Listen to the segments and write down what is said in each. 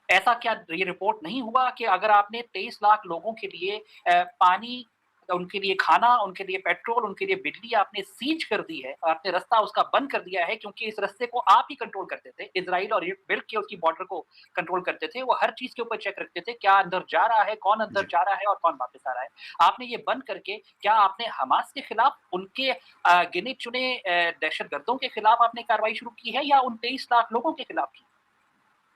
ऐसा क्या ये रिपोर्ट नहीं हुआ कि अगर आपने 23 लाख लोगों के लिए पानी, उनके लिए खाना, उनके लिए पेट्रोल, उनके लिए बिजली आपने सीज कर दी है, आपने रास्ता उसका बंद कर दिया है क्योंकि इस रास्ते को आप ही कंट्रोल करते थे। इज़राइल और मिल के उसकी बॉर्डर को कंट्रोल करते थे। वो हर चीज़ के ऊपर चेक रखते थे, क्या अंदर जा रहा है, कौन अंदर जी। जा रहा है और कौन वापस आ रहा है। आपने ये बंद करके क्या आपने हमास के खिलाफ, उनके गिने-चुने दहशतगर्दों के खिलाफ आपने कार्रवाई शुरू की है या उन 23 लाख लोगों के खिलाफ की?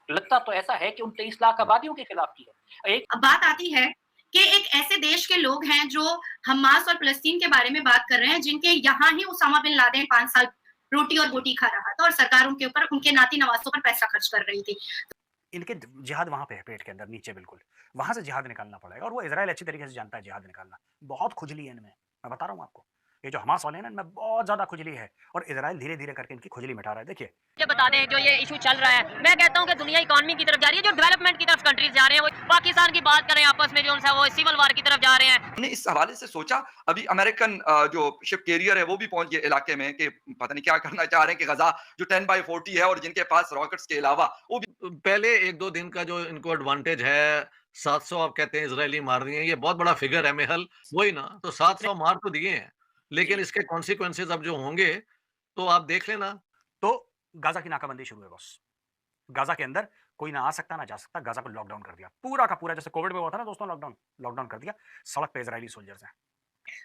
लगता तो ऐसा है कि उन 23 लाख आबादियों के खिलाफ की है। एक अब बात आती है कि एक ऐसे देश के लोग हैं जो हमास और फ़लस्तीन के बारे में बात कर रहे हैं, जिनके यहाँ ही उसामा बिन लादेन 5 साल रोटी और बोटी खा रहा था और सरकार उनके ऊपर, उनके नाती-नवासों पर पैसा खर्च कर रही थी। इनके जिहाद वहाँ पे है पेट के अंदर नीचे बिल्कुल। वहाँ से जिहाद निकालना पड़ेगा और वो इज़राइल अच्छी तरीके से जानता है जिहाद निकालना। बहुत खुजली है इनमें, मैं बता रहा हूँ आपको। ये जो हमास वाले हैं ना इनमें बहुत ज़्यादा खुजली है और इज़राइल धीरे-धीरे करके इनकी खुजली मिटा रहा है। देखिए मुझे बता दें जो ये इशू चल रहा है, मैं कहता हूँ कि दुनिया इकॉनमी की तरफ जा रही है, जो डेवलपमेंट की तरफ कंट्रीज जा रहे हैं, वो पाकिस्तान की बात करें आपस में जो उनसे वो सिविल वार की तरफ जा रहे हैं। हमने इस हवाले से सोचा, अभी अमेरिकन जो शिप कैरियर है वो भी पहुंच गए इलाके में कि पता नहीं क्या करना चाह रहे हैं कि गजा जो 10/40 है और जिनके पास रॉकेट्स के अलावा वो भी पहले 1-2 दिन का जो इनको एडवांटेज है, 700 आप कहते हैं इज़राइली मार दिए हैं, ये बहुत बड़ा फिगर है मेहल, वही ना, तो इतने 700 मार तो दिए हैं, लेकिन जी, इसके कॉन्सिक्वेंसेज़ अब जो होंगे, तो आप देख लेना। तो गाज़ा की नाकाबंदी शुरू है बॉस। गाज़ा के अंदर कोई ना आ सकता, ना जा सकता। गाज़ा को लॉकडाउन कर दिया। पूरा का पूरा जैसे कोविड में हुआ था ना दोस्तों लॉकडाउन, लॉकडाउन कर दिया। सड़क पे इज़राइली सोल्जर्स हैं।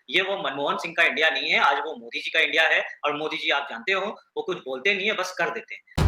ये वो मनमोहन सिंह का इंडिया नहीं है, आज वो मोदी जी का इंडिया है और मोदी जी आप जानते हो, वो कुछ बोलते नहीं है, बस कर देते हैं।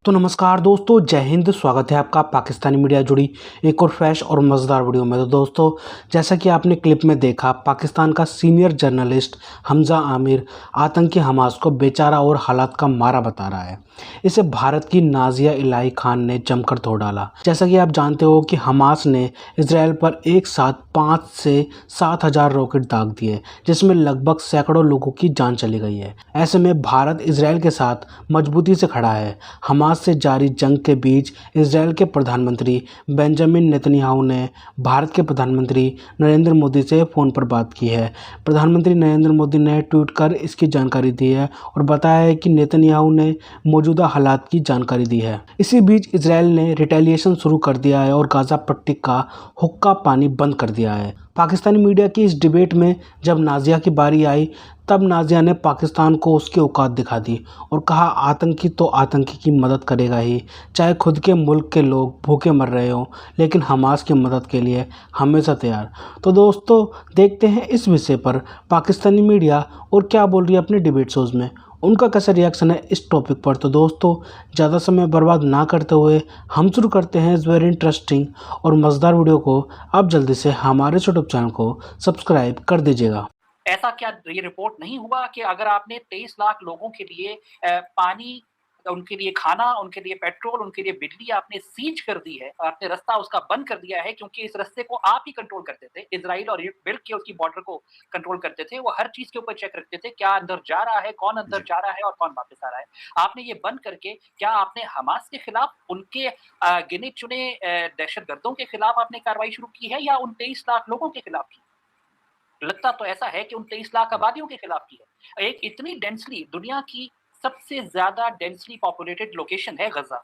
तो नमस्कार दोस्तों, जय हिंद। स्वागत है आपका पाकिस्तानी मीडिया जुड़ी एक और फ्रेश और मज़ेदार वीडियो में। तो दोस्तों, जैसा कि आपने क्लिप में देखा, पाकिस्तान का सीनियर जर्नलिस्ट हमज़ा आमिर आतंकी हमास को बेचारा और हालात का मारा बता रहा है। इसे भारत की नाजिया इलाही खान ने जमकर तोड़ डाला। जैसा कि आप जानते हो कि हमास ने इसराइल पर एक साथ 5 से 7 हज़ार रॉकेट दाग दिए, जिसमें लगभग सैकड़ों लोगों की जान चली गई है। ऐसे में भारत इसराइल के साथ मजबूती से खड़ा है। हमास से जारी जंग के बीच इसराइल के प्रधानमंत्री बेंजामिन नेतन्याहू ने भारत के प्रधानमंत्री नरेंद्र मोदी से फ़ोन पर बात की है। प्रधानमंत्री नरेंद्र मोदी ने ट्वीट कर इसकी जानकारी दी है और बताया है कि नेतन्याहू ने मौजूदा हालात की जानकारी दी है। इसी बीच इसराइल ने रिटेलिएशन शुरू कर दिया है और गाज़ा पट्टी का हुक्का पानी बंद कर दिया है। पाकिस्तानी मीडिया की इस डिबेट में जब नाज़िया की बारी आई, तब नाज़िया ने पाकिस्तान को उसकी औकात दिखा दी और कहा आतंकी तो आतंकी की मदद करेगा ही, चाहे खुद के मुल्क के लोग भूखे मर रहे हों, लेकिन हमास की मदद के लिए हमेशा तैयार। तो दोस्तों, देखते हैं इस विषय पर पाकिस्तानी मीडिया और क्या बोल रही है अपने डिबेट शोज़ में, उनका कैसा रिएक्शन है इस टॉपिक पर। तो दोस्तों, ज़्यादा समय बर्बाद ना करते हुए हम शुरू करते हैं इस वेरी इंटरेस्टिंग और मज़ेदार वीडियो को। आप जल्दी से हमारे यूट्यूब चैनल को सब्सक्राइब कर दीजिएगा। ऐसा क्या ये रिपोर्ट नहीं हुआ कि अगर आपने 23 लाख लोगों के लिए पानी, उनके लिए खाना, उनके लिए पेट्रोल, उनके लिए बिजली आपने सीज कर दी है, आपने रास्ता उसका बंद कर दिया है क्योंकि इस रास्ते को आप ही कंट्रोल करते थे। इज़राइल और मिल के उसकी बॉर्डर को कंट्रोल करते थे। वो हर चीज़ के ऊपर चेक रखते थे, क्या अंदर जा रहा है, कौन अंदर जी। जा रहा है और कौन वापस आ रहा है। आपने ये बंद करके क्या आपने हमास के खिलाफ, उनके गिने-चुने दहशतगर्दों के खिलाफ आपने कार्रवाई शुरू की है या उन 23 लाख लोगों के खिलाफ की? लगता तो ऐसा है कि उन 23 लाख आबादियों के खिलाफ की है। एक इतनी डेंसली, दुनिया की सबसे ज़्यादा डेंसली पॉपुलेटेड लोकेशन है गज़ा।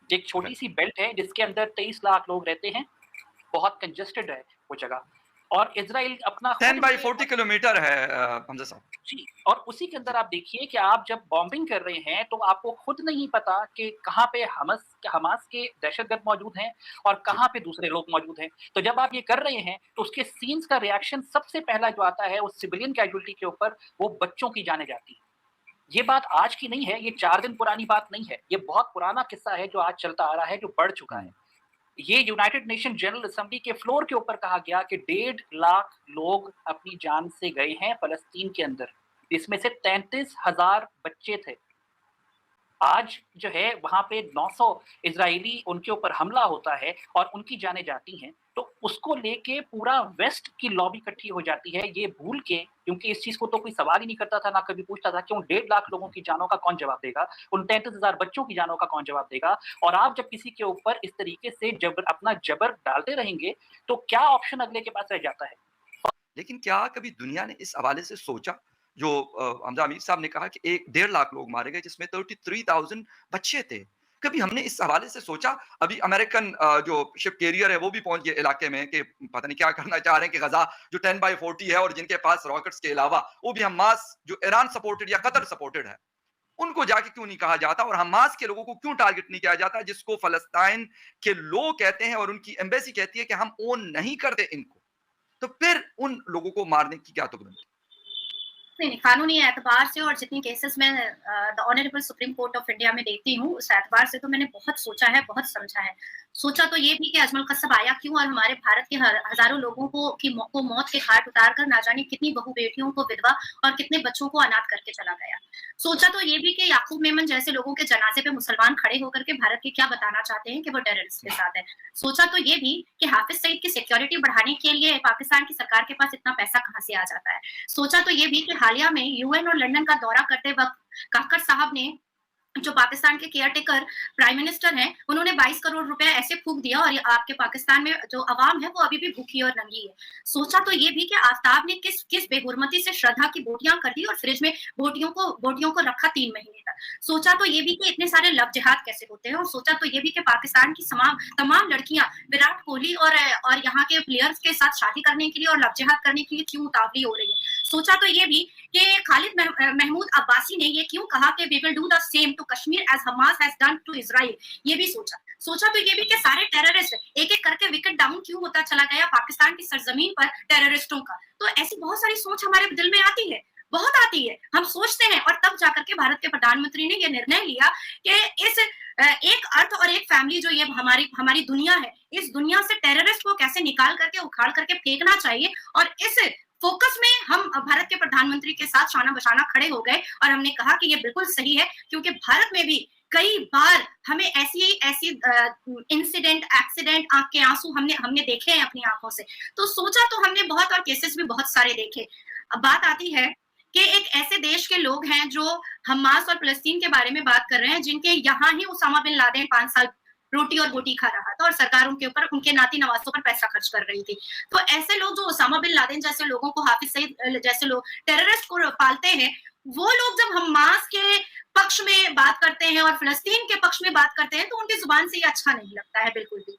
एक छोटी-सी बेल्ट है जिसके अंदर 23 लाख लोग रहते हैं। बहुत कंजेस्टेड है वो जगह और इज़राइल अपना खुद भी 10/40 किलोमीटर है हमजा साहब। जी, और उसी के अंदर आप देखिए कि आप जब बॉम्बिंग कर रहे हैं तो आपको खुद नहीं पता कि कहाँ पे हमास के दहशतगर्द मौजूद हैं और जी। कहाँ पे दूसरे लोग मौजूद हैं। तो जब आप ये कर रहे हैं तो उसके सीन्स का रिएक्शन सबसे पहला जो आता है उस सिविलियन कैजुअल्टी के ऊपर, वो बच्चों की जानें जाती हैं। ये बात आज की नहीं है, ये 4 दिन पुरानी बात नहीं है। ये बहुत पुराना किस्सा है जो आज चलता आ रहा है, जो बढ़ चुका है। हुँ। ये यूनाइटेड नेशन जनरल असेंबली के फ्लोर के ऊपर कहा गया कि 1.5 लाख लोग अपनी जान से गए हैं फ़लस्तीन के अंदर। इसमें से 33,000 बच्चे थे। आज जो है वहाँ पे 900 इज़राइली उनके ऊपर हमला होता है और उनकी जानें जाती हैं, तो उसको लेके पूरा वेस्ट की लॉबी इकट्ठी हो जाती है, ये भूल के, क्योंकि इस चीज़ को तो कोई सवाल ही नहीं करता था, ना कभी पूछता था कि उन 1.5 लाख लोगों की जानों का कौन जवाब देगा? उन 33,000 बच्चों की जानों का कौन जवाब देगा? और आप जब किसी के ऊपर इस तरीके से अपना जबर डालते रहेंगे, तो क्या ऑप्शन अगले के पास रह जाता है? लेकिन क्या कभी दुनिया ने इस हवाले से सोचा जो हमजा हमीद साहब ने कहा कि 1.5 लाख लोग मारे गए, जिसमें 33,000 बच्चे थे। कभी हमने इस हवाले से सोचा? अभी अमेरिकन जो शिप कैरियर है वो भी पहुंच गए इलाके में कि पता नहीं क्या करना चाह रहे हैं कि गजा जो 10/40 है और जिनके पास रॉकेट्स के अलावा वो भी हमास जो ईरान सपोर्टेड या कतर सपोर्टेड है, उनको जाके क्यों नहीं कहा जाता और हमास के लोगों को क्यों टारगेट नहीं किया जाता, जिसको फलस्तीन के लोग कहते हैं और उनकी एम्बेसी कहती है कि हम ओन नहीं करते इनको, तो फिर उन लोगों को मारने की क्या तुक बनती? नहीं, कानूनी एतबार से और जितनी केसेस मैं the honourable supreme court of India में देखती हूँ, उस एतबार से तो मैंने बहुत सोचा है, बहुत समझा है। सोचा तो ये भी कि अजमल कस्ब आया क्यों और हमारे भारत के हज़ारों लोगों को मौत के घाट उतार कर ना जाने कितनी बहु-बेटियों को विधवा और कितने बच्चों को अनाथ करके चला गया। सोचा तो ये भी कि याकूब मेमन जैसे लोगों के जनाजे पे मुसलमान खड़े होकर के भारत के क्या बताना चाहते हैं कि वो टेररिस्ट के साथ है। सोचा तो ये भी कि हाफिज सईद की सिक्योरिटी बढ़ाने के लिए पाकिस्तान की सरकार के पास इतना पैसा कहाँ से आ जाता है। सोचा तो ये भी कि हालिया में यूएन और लंदन का दौरा करते वक्त काकर साहब ने, जो पाकिस्तान के केयरटेकर प्राइम मिनिस्टर हैं, उन्होंने 22 करोड़ रुपए ऐसे फूंक दिया और आपके पाकिस्तान में जो अवाम है वो अभी भी भूखी और नंगी है। सोचा तो ये भी कि आफ्ताब ने किस बेगुरमती से श्रद्धा की बोटियां कर दी और फ्रिज में बोटियों को रखा 3 महीने तक। सोचा तो ये भी कि इतने सारे लव जिहाद कैसे होते हैं और सोचा तो ये भी कि पाकिस्तान की तमाम लड़कियां विराट कोहली और यहाँ के प्लेयर्स के साथ शादी करने के लिए और लव जिहाद करने के लिए क्यों उतावली हो रही है। सोचा तो ये भी कि खालिद महमूद अब्बासी ने ये क्यों कहा कि we will do the same to Kashmir as Hamas has done to Israel. ये भी सोचा तो ये भी कि सारे टेररिस्ट एक-एक करके विकेट डाउन क्यों होता चला गया पाकिस्तान की सरजमीन पर टेररिस्टों का। तो ऐसी बहुत सारी सोच हमारे दिल में आती है, बहुत आती है। हम सोचते हैं और तब जाकर के भारत के प्रधानमंत्री ने ये निर्णय लिया कि इस एक अर्थ और एक फैमिली जो ये हमारी दुनिया है, इस दुनिया से टेररिस्ट को कैसे निकाल करके उखाड़ करके फेंकना चाहिए और इस फोकस में हम भारत के प्रधानमंत्री के साथ शाना बशाना खड़े हो गए और हमने कहा कि ये बिल्कुल सही है, क्योंकि भारत में भी कई बार हमें ऐसी इंसिडेंट, एक्सीडेंट, आंख के आंसू हमने देखे हैं अपनी आंखों से। तो सोचा तो हमने बहुत और केसेस भी बहुत सारे देखे। अब बात आती है कि एक ऐसे देश के लोग हैं जो हमास और फलस्तीन के बारे में बात कर रहे हैं, जिनके यहाँ ही उसामा बिन लादेन 5 साल रोटी और बोटी खा रहा था और सरकार उनके ऊपर उनके नाती नवासों पर पैसा खर्च कर रही थी। तो ऐसे लोग जो उसामा बिन लादेन जैसे लोगों को, हाफिज सईद जैसे लोग टेररिस्ट को पालते हैं, वो लोग जब हमास के पक्ष में बात करते हैं और फलस्तीन के पक्ष में बात करते हैं तो उनकी जुबान से ये अच्छा नहीं लगता है बिल्कुल भी।